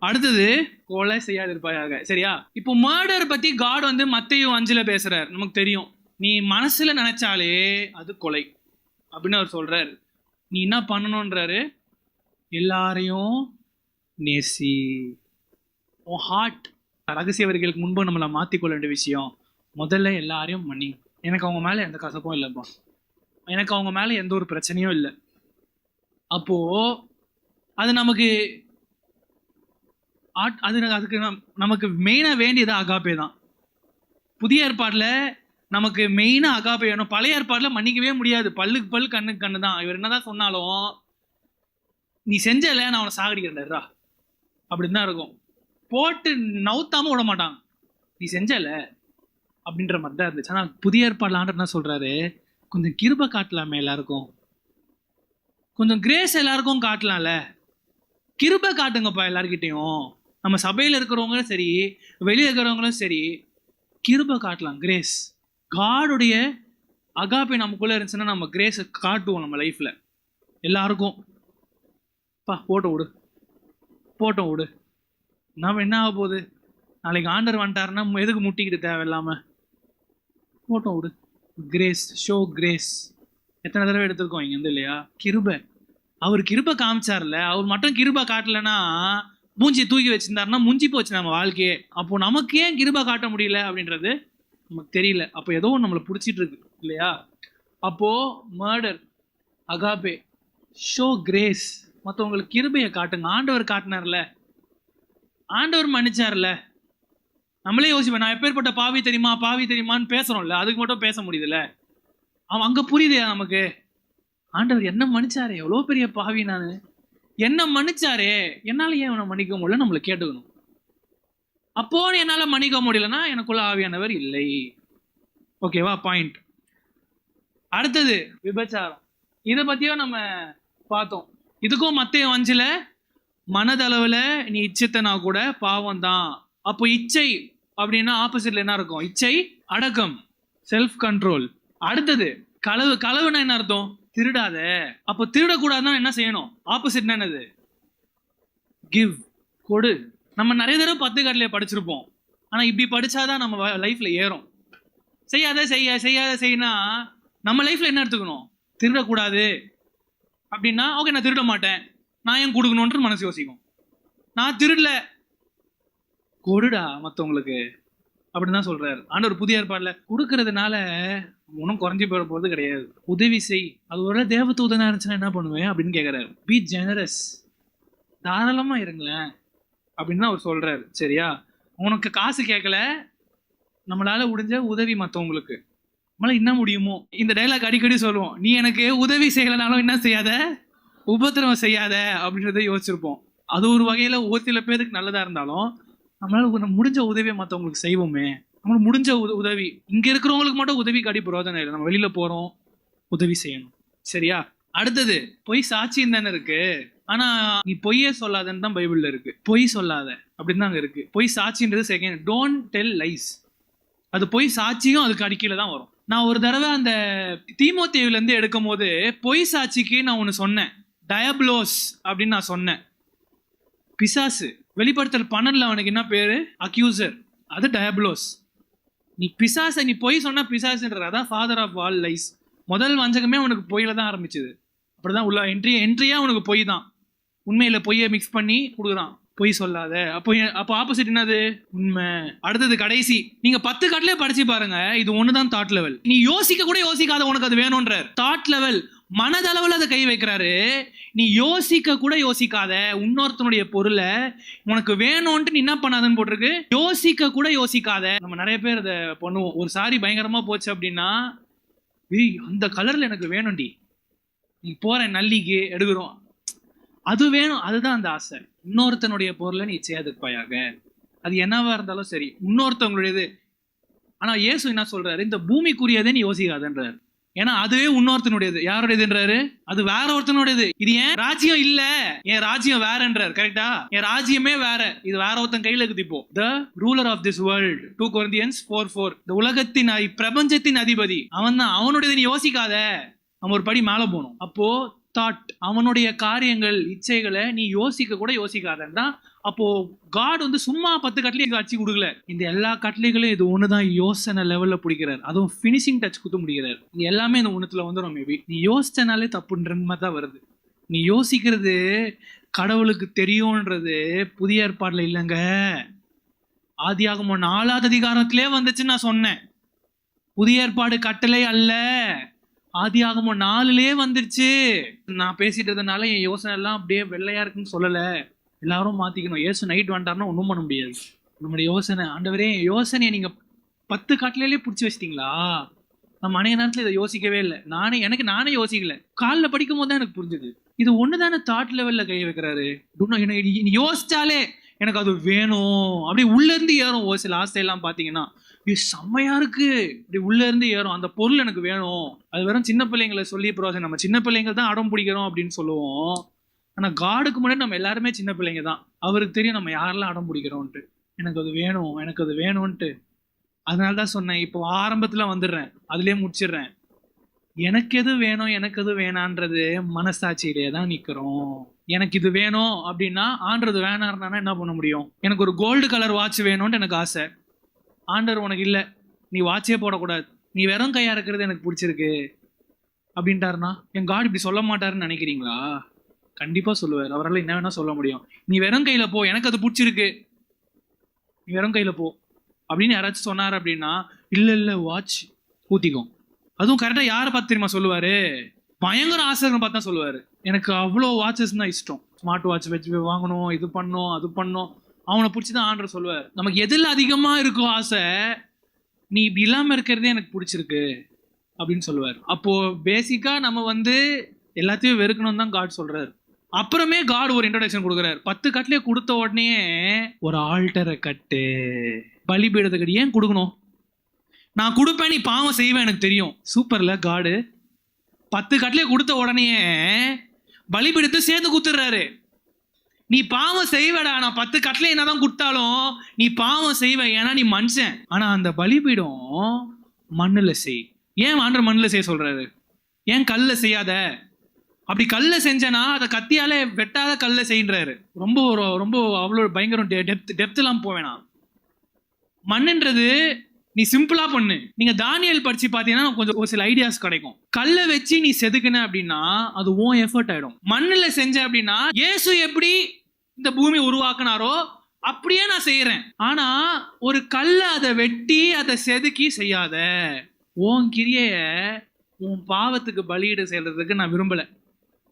அடுத்தது கொலை செய்யாதிருப்பாயாக. சரியா? இப்போ மர்டர் பத்தி காட் வந்து மத்தேயு 5ல பேசுறார். நமக்கு தெரியும். நீ மனசுல நினைச்சாலே அது கொலை அப்படின்னு அவர் சொல்றாரு. நீ என்ன பண்ணணும்ன்றாரு? எல்லாரையும் நேசி. உன் ஹார்ட் ரகசியவர்களுக்கு முன்பு நம்மளை மாற்றிக்கொள்ள வேண்டிய விஷயம். முதல்ல எல்லாரையும் மன்னி. எனக்கு அவங்க மேலே எந்த கசப்பும் இல்லைப்பா, எனக்கு அவங்க மேலே எந்த ஒரு பிரச்சனையும் இல்லை. அப்போ அது நமக்கு அதுக்கு நமக்கு மெயினாக வேண்டியது அகாப்பே தான். புதிய ஏற்பாட்டில் நமக்கு மெயினாக அகாப்பே வேணும். பழைய ஏற்பாட்டில் மன்னிக்கவே முடியாது. பல்லுக்கு பல் கண்ணுக்கு கண்ணு தான். இவர் என்னதான் சொன்னாலும் நீ செஞ்சல நான் அவனை சாகடிக்கிறேன்டா அப்படின்னு தான் இருக்கும். போட்டு நவுத்தாம விட மாட்டான். நீ செஞ்சல அப்படின்ற மாதிரி தான் இருந்துச்சு. ஆனால் புதிய ஏற்பாடுல ஆண்டவர் என்ன சொல்றாரு? கொஞ்சம் கிருபை காட்டலாமே எல்லாருக்கும், கொஞ்சம் கிரேஸ் எல்லாருக்கும் காட்டலாம்ல. கிருபை காட்டுங்கப்பா எல்லார்கிட்டையும். நம்ம சபையில் இருக்கிறவங்களும் சரி, வெளியே இருக்கிறவங்களும் சரி, கிருபை காட்டலாம். கிரேஸ், காடுடைய அகாப்பை நமக்குள்ள இருந்துச்சுன்னா நம்ம கிரேஸை காட்டுவோம் நம்ம லைஃப்ல எல்லாருக்கும். போட்டோ விடு, போட்டோ விடு, நம்ம என்ன ஆக போகுது? நாளைக்கு ஆண்டர் வந்துட்டாருன்னா எதுக்கு முட்டிக்கிட்டு தேவையில்லாம? போட்டோ விடு. Grace, show grace. எத்தனை தடவை எடுத்திருக்கோம் இங்க இருந்து இல்லையா? கிருபை, அவர் கிருபை காமிச்சார்ல. அவர் மட்டும் கிருபை காட்டலன்னா, மூஞ்சி தூக்கி வச்சிருந்தாருன்னா முஞ்சி போச்சு நம்ம வாழ்க்கையே. அப்போ நமக்கு ஏன் கிருபை காட்ட முடியல அப்படின்றது நமக்கு தெரியல. அப்போ ஏதோ நம்மளை பிடிச்சிட்டு இருக்கு இல்லையா? அப்போ மர்டர், அகாபே, ஷோ கிரேஸ். மற்றவங்களுக்கு கிருபையை காட்டுங்க. ஆண்டவர் காட்டினார்ல, ஆண்டவர் மன்னிச்சார்ல. நம்மளே யோசிப்பேன், நான் எப்பேற்பட்ட பாவி தெரியுமா, பாவி தெரியுமான்னு பேசுறோம்ல, அதுக்கு மட்டும் பேச முடியுதுல்ல. அவன் அங்க புரியுதே நமக்கு, ஆண்டவர் என்ன மன்னிச்சாரே, எவ்வளோ பெரிய பாவி நான், என்ன மன்னிச்சாரே, என்னால ஏன் அவனை மன்னிக்க முடியல நம்மளை கேட்டுக்கணும். அப்போ என்னால மன்னிக்க முடியலன்னா எனக்குள்ள ஆவியானவர் இல்லை. ஓகேவா? பாயிண்ட். அடுத்தது விபச்சாரம். இதை பத்தியும் நம்ம பார்த்தோம். இதுக்கும் மத்தேயு 5ல மனதளவுல நீ இச்சைத்தனா கூட பாவம் தான். அப்போ இச்சை அப்படின்னா ஆப்போசிட்ல என்ன இருக்கும்? இச்சை, அடக்கம், செல்ஃப் கண்ட்ரோல். அடுத்தது களவு. களவுன்னா என்ன அர்த்தம்? திருடாத. அப்போ திருடக்கூடாதுன்னா என்ன செய்யணும்? ஆப்போசிட் என்னது? கிவ், கொடு. நம்ம நிறைய தடவை 10 காட்டிலே படிச்சிருப்போம். ஆனா இப்படி படிச்சாதான் நம்ம லைஃப்ல ஏறும். செய்யாத செய்யாத செய்யினா நம்ம லைஃப்ல என்ன எடுத்துக்கணும்? திருடக்கூடாது அப்படின்னா ஓகே, நான் திருட மாட்டேன், நான் ஏன் கொடுக்கணும்ன்ற மனசு யோசிக்கும். நான் திருடல, கொடுடா மற்றவங்களுக்கு அப்படின்னு தான் சொல்றாரு ஆண்டவர். புதிய ஏற்பாடுல கொடுக்கறதுனால ஒன்றும் குறைஞ்சி போற போறது கிடையாது. உதவி செய். அது ஒரு தேவதூதனா இருந்துச்சுன்னா என்ன பண்ணுவேன் அப்படின்னு கேட்கறாரு. பி ஜெனரஸ், தாராளமா இருங்களேன் அப்படின்னு தான் அவர் சொல்றாரு. சரியா? உனக்கு காசு கேட்கல, நம்மளால முடிஞ்ச உதவி மற்றவங்களுக்கு, நம்மளால என்ன முடியுமோ. இந்த டைலாக் அடிக்கடி சொல்லுவோம். நீ எனக்கு உதவி செய்யலைனாலும் என்ன செய்யாத, உபத்திரவம் செய்யாத அப்படின்றத யோசிச்சிருப்போம். அது ஒரு வகையில ஒரு சில பேருக்கு நல்லதா இருந்தாலும் நம்மளால முடிஞ்ச உதவியை மற்றவங்களுக்கு செய்வோமே. நம்மளுக்கு முடிஞ்ச உதவி. இங்க இருக்கிறவங்களுக்கு மட்டும் உதவி காட்டி பிரயோஜனம் இல்லை. நம்ம வெளியில போறோம், உதவி செய்யணும். சரியா? அடுத்தது பொய் சாட்சியம் தானே இருக்கு. ஆனா நீ பொய்யே சொல்லாதன்னு தான் பைபிள்ல இருக்கு. பொய் சொல்லாத அப்படின்னு தான் அங்க இருக்கு. பொய் சாட்சின்றது செகண்ட். Don't tell lies. அது பொய் சாட்சியும் அதுக்கு அடிக்கையில தான் வரும். நான் ஒரு தடவை அந்த தீமோத்தேயுல இருந்து எடுக்கும் போது பொய் சாட்சிக்கு நான் ஒன்று சொன்னேன். டயப்ளோஸ் அப்படின்னு நான் சொன்னேன். பிசாசு. வெளிப்படுத்தல் 12 அவனுக்கு என்ன பேரு? அக்யூசர். அது டயப்ளோஸ். நீ பிசாசை, நீ பொய் சொன்னா பிசாசுன்ற, அதான் ஃபாதர் ஆஃப் ஆல் லைஸ். முதல் வஞ்சகமே உனக்கு பொய்யில தான் ஆரம்பிச்சது. அப்படிதான் உள்ள என்ட்ரியா உனக்கு பொய் தான். உண்மையில பொய்யை மிக்ஸ் பண்ணி கொடுக்குறான். பொய் சொல்லாத. அப்போ ஆப்போசிட் என்னது? உண்மை. அடுத்தது கடைசி. நீங்க 10 காட்டிலே படிச்சு பாருங்க. இது ஒண்ணுதான் தாட் லெவல். நீ யோசிக்க கூட யோசிக்காத உனக்கு அது வேணும்ன்றார். தாட் லெவல், மனதளவில் அதை கை வைக்கிறாரு. நீ யோசிக்க கூட யோசிக்காத இன்னொருத்தனுடைய பொருளை உனக்கு வேணும்ன்ட்டு நீ என்ன பண்ணாதுன்னு போட்டிருக்கு. யோசிக்க கூட யோசிக்காத. நம்ம நிறைய பேர் அதை பண்ணுவோம். ஒரு சாரி பயங்கரமா போச்சு அப்படின்னா, அந்த கலர்ல எனக்கு வேணும்டி, நீ போற நல்லிக்கு எடுக்கிறோம், அது வேணும். அதுதான் அந்த ஆசை. இன்னொருத்தனுடைய பொருளை நீ செய்யாதிருப்பாயாக. அது என்னவா இருந்தாலும் சரி, இன்னொருத்தவங்களுடையது. ஆனா இயேசு என்ன சொல்றாரு? இந்த பூமிக்குரியதே நீ யோசிக்காதன்றாரு. ஏன்னா அதுவே இன்னொருத்தனுடையது. யாருடையதுன்றாரு? அது வேற ஒருத்தனுடையது. இது ஏன் ராஜ்யம் இல்ல, என் ராஜ்யம் வேறன்றார். கரெக்டா? என் ராஜ்யமே வேற, இது வேற ஒருத்தன் கையில இருக்குது. இப்போ the ruler of this world, 2 Corinthians 4:4. இந்த உலகத்தின் பிரபஞ்சத்தின் அதிபதி அவன் தான். அவனுடையது நீ யோசிக்காத. நம்ம ஒரு படி மேல போகணும். அப்போ தாட், அவனுடைய காரியங்கள், இச்சைகளை நீ யோசிக்க கூட யோசிக்காதான். அப்போ காட் வந்து சும்மா 10 கட்டளை காட்சி கொடுக்கல. இந்த எல்லா கட்டளைகளும் இது ஒண்ணுதான் யோசனை லெவல்ல பிடிக்கிறார். அதுவும் பினிஷிங் டச் குத்து முடிக்கிறார். இது எல்லாமே இந்த ஒண்ணுத்துல வந்துடும். மேபி நீ யோசிச்சனாலே தப்புன்ற மாதிரி தான் வருது. நீ யோசிக்கிறது கடவுளுக்கு தெரியும்ன்றது புதிய ஏற்பாடுல இல்லைங்க. ஆதியாகமம் 4வது அதிகாரத்திலே வந்துச்சுன்னு நான் சொன்னேன். புதிய ஏற்பாடு கட்டளை அல்ல, ஆதியாகமம் 4லயே வந்துருச்சு. நான் பேசிட்டதுனால என் யோசனை எல்லாம் அப்படியே வெள்ளையா இருக்குன்னு சொல்லல. எல்லாரும் மாத்திக்கணும். ஏசு நைட் வந்துட்டாருன்னா ஒன்றும் பண்ண முடியாது. நம்மளுடைய யோசனை, ஆண்டவரே யோசனையை நீங்க 10 கட்டளையிலே பிடிச்சி வச்சிட்டீங்களா? நம்ம அநேக நேரத்துல இதை யோசிக்கவே இல்லை. நானே யோசிக்கல. காலில் படிக்கும் போது தான் எனக்கு புரிஞ்சுது. இது ஒண்ணுதானே தாட் லெவல்ல கை வைக்கிறாரு. யோசிச்சாலே எனக்கு அது வேணும், அப்படியே உள்ள இருந்து ஏறும். ஒரு சில ஆசையெல்லாம் பாத்தீங்கன்னா செம்மையா இருக்கு, இப்படி உள்ள இருந்து ஏறும். அந்த பொருள் எனக்கு வேணும். அது வெறும் சின்ன பிள்ளைங்களை சொல்லி ப்ரோஜனம். நம்ம சின்ன பிள்ளைங்க தான் அடம் பிடிக்கிறோம் அப்படின்னு சொல்லுவோம். ஆனா காடுக்கு முன்னாடி நம்ம எல்லாருமே சின்ன பிள்ளைங்க தான். அவருக்கு தெரியும் நம்ம யாரெல்லாம் அடம் பிடிக்கிறோம்ட்டு. எனக்கு அது வேணும், எனக்கு அது வேணும்ன்ட்டு. அதனாலதான் சொன்னேன், இப்போ ஆரம்பத்துல வந்துடுறேன், அதுலயே முடிச்சிடுறேன். எனக்கு எது வேணும், எனக்கு எது வேணான்றது மனசாட்சியிலே தான் நிக்கிறோம். எனக்கு இது வேணும் அப்படின்னா ஆண்டது வேணாம்னா என்ன பண்ண முடியும்? எனக்கு ஒரு கோல்டு கலர் வாட்ச் வேணும்னு எனக்கு ஆசை. ஆண்டவர் உனக்கு இல்லை, நீ வாட்சே போடக்கூடாது, நீ வெறும் கையா இருக்கிறது எனக்கு பிடிச்சிருக்கு அப்படின்ட்டாருன்னா என் காட் இப்படி சொல்ல மாட்டாருன்னு நினைக்கிறீங்களா? கண்டிப்பா சொல்லுவார். அவரால் என்ன வேணா சொல்ல முடியும். நீ வெறும் கையில போ, எனக்கு அது பிடிச்சிருக்கு, நீ வெறும் கையில போ அப்படின்னு யாராச்சும் சொன்னார் அப்படின்னா இல்ல வாட்ச் ஊத்திக்கும். அதுவும் கரெக்டா யாரை பார்த்து தெரியுமா சொல்லுவாரு? பயங்கர ஆசைன்னு பார்த்தா சொல்லுவாரு. எனக்கு அவ்வளோ வாட்சஸ் தான் இஷ்டம். ஸ்மார்ட் வாட்ச் வச்சு வாங்கணும், இது பண்ணும், அது பண்ணும். அவனை பிடிச்சிதான் ஆண்டர் சொல்லுவார். நமக்கு எதில் அதிகமா இருக்கோ ஆசை, நீ இப்படி இல்லாம இருக்கிறதே எனக்கு பிடிச்சிருக்கு அப்படின்னு சொல்லுவார். அப்போ பேசிக்கா நம்ம வந்து எல்லாத்தையும் வெறுக்கணும் தான் காட் சொல்றாரு. அப்புறமே காட் ஒரு இன்ட்ரோடக்ஷன் கொடுக்குறாரு. 10 கட்டளையை கொடுத்த உடனே ஒரு ஆல்டரை கட்டு, பலிபீடத்தை கட்டி. ஏன் கொடுக்கணும்? நான் கொடுப்பேன், நீ பாவம் செய்வேன், எனக்கு தெரியும். சூப்பர்ல காடு. 10 கட்டளையை கொடுத்த உடனே பலிபீடத்தை சேர்த்து குத்துறாரு. நீ பாவம் செய்வடா, நான் 10 கட்டளை என்னதான் கொடுத்தாலும் நீ பாவம் செய்வ, ஏன்னா நீ மனுஷன். ஆனா அந்த பலிபீடம் மண்ணுல செய். ஏன் ஆண்டவர் மண்ணுல செய்ய சொல்றாரு? ஏன் கல்ல செய்யாத? அப்படி கல்ல செஞ்சனா அதை கத்தியால வெட்டாத கல்ல செய்யறாரு. ரொம்ப அவ்வளோ பயங்கரம் டெப்த் எல்லாம் போவேனா. மண்ணுன்றது நீ சிம்பிளா பண்ணு. நீங்க தானியல் படிச்சு பாத்தீங்கன்னா கொஞ்சம் ஒரு சில ஐடியாஸ் கிடைக்கும். கல்லை வச்சு நீ செதுக்குன அப்படின்னா அது ஓன் எஃபர்ட் ஆயிடும். மண்ணுல செஞ்ச அப்படின்னா இயேசு எப்படி இந்த பூமி உருவாக்குனாரோ அப்படியே நான் செய்யறேன். ஆனா ஒரு கல்லை அதை வெட்டி அதை செதுக்கி செய்யாத. உன் கிரியைய உன் பாவத்துக்கு பலியிட செய்யறதுக்கு நான் விரும்பல.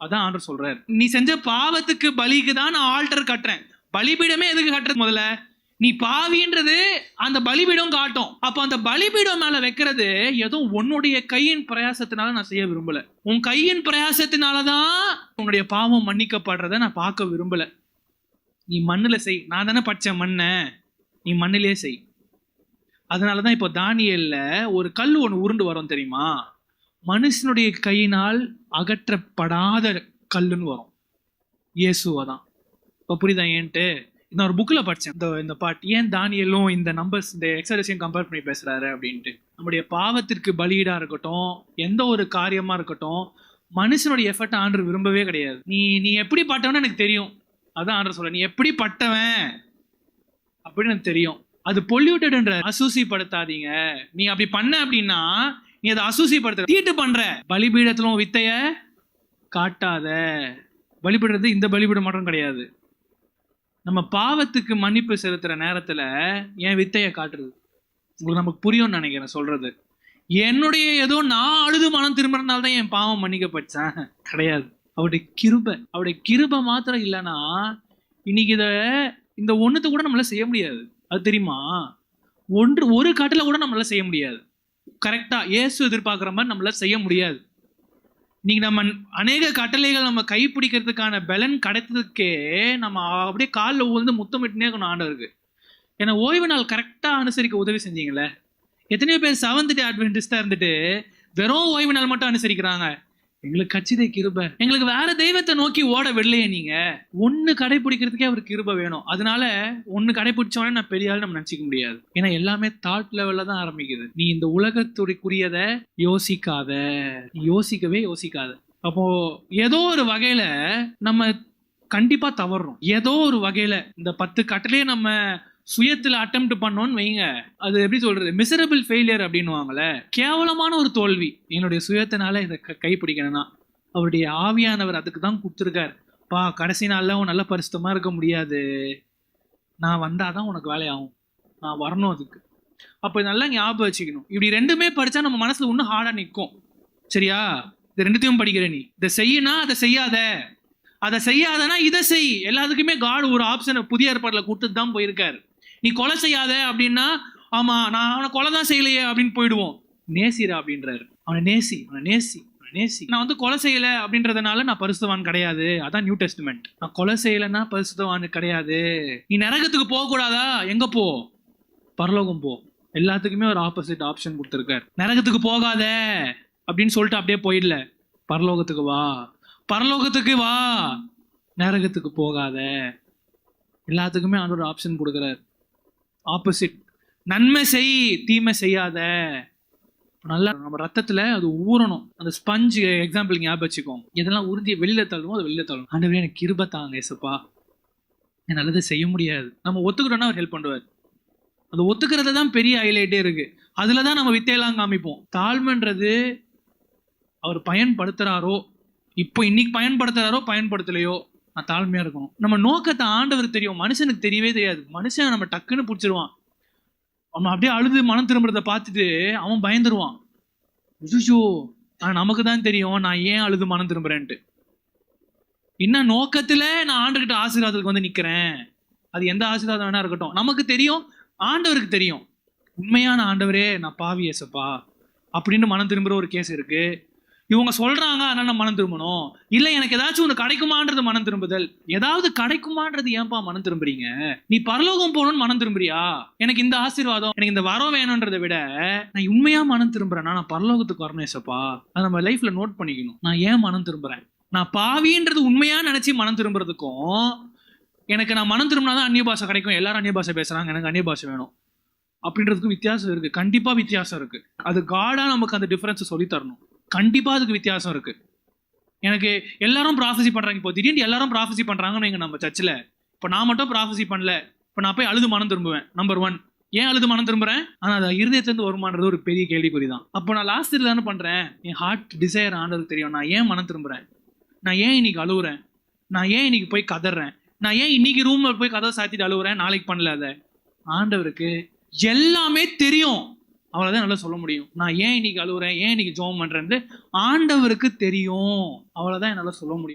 அதான் ஆண்டவர் சொல்றாரு. நீ செஞ்ச பாவத்துக்கு பலிக்கு தான் நான் ஆல்டர் கட்டுறேன். பலிபீடமே எதுக்கு கட்டுறது? முதல்ல நீ பாவின்றது அந்த பலிபீடம் காட்டும். அப்ப அந்த பலிபீடம் மேல வைக்கிறது ஏதோ உன்னுடைய கையின் பிரயாசத்தினால நான் செய்ய விரும்பல. உன் கையின் பிரயாசத்தினாலதான் உன்னுடைய பாவம் மன்னிக்கப்படுறத நான் பார்க்க விரும்பல. நீ மண்ணுல செய். நான் தானே பச்சை மண்ணை, நீ மண்ணிலே செய். அதனாலதான் இப்போ தானியல்ல ஒரு கல் ஒன்று உருண்டு வரும் தெரியுமா? மனுஷனுடைய கையினால் அகற்றப்படாத கல்லுன்னு வரும். இயேசுவதான். இப்போ புரியுதா ஏன்ட்டு? நான் ஒரு புக்கில் படித்தேன் இந்த பாட்டு. ஏன் தானியலும் இந்த நம்பர்ஸ் இந்த எக்ஸர்சைஸையும் கம்பேர் பண்ணி பேசுறாரு அப்படின்ட்டு. நம்முடைய பாவத்திற்கு பலியீடா இருக்கட்டும், எந்த ஒரு காரியமா இருக்கட்டும், மனுஷனுடைய எஃபர்ட் ஆண்டவர் விரும்பவே கிடையாது. நீ எப்படி பட்டவன்னு எனக்கு தெரியும். அதான் ஆண்டவர் சொல்ல, நீ எப்படி பட்டவன் அப்படின்னு எனக்கு தெரியும். அது பொல்யூட்டட்ன்ற, அசூசிப்படுத்தாதீங்க. நீ அப்படி பண்ண அப்படின்னா நீ அதை அசூசிப்படுத்த, தீட்டு பண்ற. பலிபீடத்திலும் வித்தைய காட்டாத. பலிபீடுறது இந்த பலிபீடம் மட்டும் கிடையாது. நம்ம பாவத்துக்கு மன்னிப்பு செலுத்துற நேரத்துல என் வித்தைய காட்டுறது உங்களுக்கு நமக்கு புரியும்னு நினைக்கிறேன் சொல்றது. என்னுடைய ஏதோ நான் அழுது மனம் திரும்புறதுனால தான் என் பாவம் மன்னிக்கப்பட்டேன் கிடையாது. அவருடைய கிருபை மாத்திரம் இல்லைன்னா இன்னைக்கு இந்த ஒண்ணுத்த கூட நம்மளால செய்ய முடியாது. அது தெரியுமா? ஒரு கட்டளை கூட நம்மளால செய்ய முடியாது. கரெக்டா இயேசு எதிர்பார்க்குற மாதிரி நம்மளால செய்ய முடியாது. இன்னைக்கு நம்ம அநேக கட்டளைகள் நம்ம கைப்பிடிக்கிறதுக்கான பலன் கிடைத்ததுக்கே நம்ம அப்படியே காலில் ஊழ்ந்து முத்தமிட்டுனே இருக்கணும் ஆண்டவருக்கு. ஏன்னா ஓய்வு நாள் கரெக்டாக அனுசரிக்க உதவி செஞ்சீங்களே. எத்தனையோ பேர் செவன்த் டே அட்வென்டிஸ்டா இருந்துட்டு வெறும் ஓய்வு நாள் மட்டும் அனுசரிக்கிறாங்க. எங்களுக்கு கட்சிதை கிருபை, எங்களுக்கு வேற தெய்வத்தை நோக்கி ஓட விடலையே. நீங்க ஒன்னு கடைபிடிக்கிறதுக்கே அவருக்கு கிருபை வேணும். அதனால ஒன்னு கடைபிடிச்சோடனே நான் பெரிய ஆள் நம்ம நினைச்சிக்க முடியாது. ஏன்னா எல்லாமே தாட் லெவல்ல தான் ஆரம்பிக்குது. நீ இந்த உலகத்துக்குரியதை யோசிக்காத, யோசிக்கவே யோசிக்காத. அப்போ ஏதோ ஒரு வகையில நம்ம கண்டிப்பா தவறுறோம். ஏதோ ஒரு வகையில இந்த 10 கட்டளையே நம்ம சுயத்துல அட்டெம்ப்ட் பண்ணோம்னு வைங்க, அது எப்படி சொல்றது, மிசரபிள் ஃபெயிலியர் அப்படின்னுவாங்கல்ல, கேவலமான ஒரு தோல்வி. என்னுடைய சுயத்தினால இதை கைப்பிடிக்கணும்னா அவருடைய ஆவியானவர் அதுக்கு தான் கொடுத்துருக்காரு. பா, கடைசி நாள்ல உன் நல்ல பரிசுத்தமா இருக்க முடியாது, நான் வந்தாதான் உனக்கு வேலையாகும், நான் வரணும் அதுக்கு. அப்ப நல்லா ஞாபகம் வச்சுக்கணும். இப்படி ரெண்டுமே படிச்சா நம்ம மனசுல இன்னும் ஹார்டா நிற்கும். சரியா? இது ரெண்டுத்தையும் படிக்கிற நீ, இதை செய்யனா அதை செய்யாத, அதை செய்யாதனா இதை செய். எல்லாத்துக்குமே காட் ஒரு ஆப்ஷனை புதிய ஏற்பாட்டில் கொடுத்துட்டு தான் போயிருக்காரு. நீ கொலை செய்யாத அப்படின்னா, ஆமா நான் அவனை கொலை தான் செய்யலையே அப்படின்னு போயிடுவோம். நேசிரா அப்படின்றாரு. அவனை நேசி, அவனை நேசி, அவனை நேசி. நான் வந்து கொலை செய்யல அப்படின்றதுனால நான் பரிசுத்தவான் கிடையாது. அதான் நியூ டெஸ்ட்மெண்ட். நான் கொலை செய்யலைன்னா பரிசுத்தவான் கிடையாது. நீ நரகத்துக்கு போக கூடாதா? எங்க போ? பரலோகம் போ. எல்லாத்துக்குமே ஒரு ஆப்போசிட் ஆப்ஷன் கொடுத்துருக்காரு. நரகத்துக்கு போகாத அப்படின்னு சொல்லிட்டு அப்படியே போயிடல. பரலோகத்துக்கு வா, பரலோகத்துக்கு வா, நரகத்துக்கு போகாத. எல்லாத்துக்குமே ஆண்டவர் ஆப்ஷன் கொடுக்குறாரு. ஆப்போசிட். நன்மை செய், தீமை செய்யாத. நல்லா நம்ம ரத்தத்துல அது ஊறணும். அந்த ஸ்பஞ்ச் எக்ஸாம்பிள் ஞாபகம் வச்சுக்கோங்க. இதெல்லாம் உறுதியை வெளியில தள்ளுவோம், அது வெளியில தள்ளும். ஆண்டவரே எனக்கு கிருபை தாங்க ஏசப்பா, என் நல்லதை செய்ய முடியாது. நம்ம ஒத்துக்கிறோன்னா அவர் ஹெல்ப் பண்ணுவார். அது ஒத்துக்கிறது தான் பெரிய ஹைலைட்டே இருக்கு. அதுல தான் நம்ம வித்தையெல்லாம் காமிப்போம். தாழ்மைன்றது அவர் பயன்படுத்துறாரோ, இப்போ இன்னைக்கு பயன்படுத்துறாரோ பயன்படுத்தலையோ, நான் தாழ்மையா இருக்கணும். நம்ம நோக்கத்தை ஆண்டவருக்கு தெரியும், மனுஷனுக்கு தெரியவே தெரியாது. மனுஷன் நம்ம டக்குன்னு பிடிச்சிருவான். அவன் அப்படியே அழுது மனம் திரும்புறத பார்த்துட்டு அவன் பயந்துருவான். நமக்கு தான் தெரியும் நான் ஏன் அழுது மனம் திரும்புறேன்ட்டு. இன்னும் நோக்கத்துல நான் ஆண்டுகிட்ட ஆசீர்வாதத்துக்கு வந்து நிக்கிறேன். அது எந்த ஆசீர்வாதம் வேணா இருக்கட்டும், நமக்கு தெரியும், ஆண்டவருக்கு தெரியும். உண்மையான ஆண்டவரே நான் பாவி ஏசப்பா அப்படின்னு மனம் திரும்புற ஒரு கேஸ் இருக்கு. இவங்க சொல்றாங்க அதனால நான் மனம் திரும்பணும். இல்ல எனக்கு ஏதாச்சும் ஒன்று கிடைக்குமான்றது மனம் திரும்புதல். ஏதாவது கிடைக்குமான்றது ஏன்பா மனம் திரும்புறீங்க? நீ பரலோகம் போகணும்னு மனம் திரும்புறியா? எனக்கு இந்த ஆசீர்வாதம், எனக்கு இந்த வரம் வேணும்ன்றதை விட நான் உண்மையா மனம் திரும்புறேன்னா நான் பரலோகத்துக்கு வரணும் ஏசப்பா. அதை நம்ம லைஃப்ல நோட் பண்ணிக்கணும். நான் ஏன் மனம் திரும்புறேன்? நான் பாவின்றது உண்மையா நினைச்சு மனம் திரும்புறதுக்கும், எனக்கு நான் மனம் திரும்பினாதான் அந்நிய பாஷை கிடைக்கும், எல்லாரும் அந்நிய பாஷை பேசுறாங்க, எனக்கு அந்நிய பாஷை வேணும் அப்படின்றதுக்கும் வித்தியாசம் இருக்கு. கண்டிப்பா வித்தியாசம் இருக்கு. அது காடா நமக்கு அந்த டிஃபரன்ஸ் சொல்லி தரணும். கண்டிப்பா அதுக்கு வித்தியாசம் இருக்கு. எனக்கு எல்லாரும் ப்ராஃபஸி பண்றாங்க. இப்போ திடீர்னு எல்லாரும் ப்ராஃபஸி பண்றாங்கன்னு எங்க நம்ம சர்ச்சில். இப்போ நான் மட்டும் ப்ராஃபஸி பண்ணல, இப்போ நான் போய் அழுது மனம் திரும்புவேன். நம்பர் 1, ஏன் அழுது மனம் திரும்புறேன்? ஆனால் அது இருதயத்திலிருந்து வருமானது ஒரு பெரிய கேள்விக்குறி தான். அப்போ நான் லாஸ்ட் இயர் தானே பண்றேன். என் ஹார்ட் டிசைர் ஆண்டவருக்கு தெரியும். நான் ஏன் மனம் திரும்புறேன்? நான் ஏன் இன்னைக்கு அழுவுறேன்? நான் ஏன் இன்னைக்கு போய் கதறேன்? நான் ஏன் இன்னைக்கு ரூம்ல போய் கதை சாத்திட்டு அழுவுறேன், நாளைக்கு பண்ணல? அதை ஆண்டவருக்கு எல்லாமே தெரியும். அவ்வளவுதான் நல்லா சொல்ல முடியும். நான் ஏன் இன்னைக்கு அழுவுறேன், ஏன் இன்னைக்கு ஜெபம் பண்றேன்னு ஆண்டவருக்கு தெரியும். அவ்வளவுதான் என்னால சொல்ல முடியும்.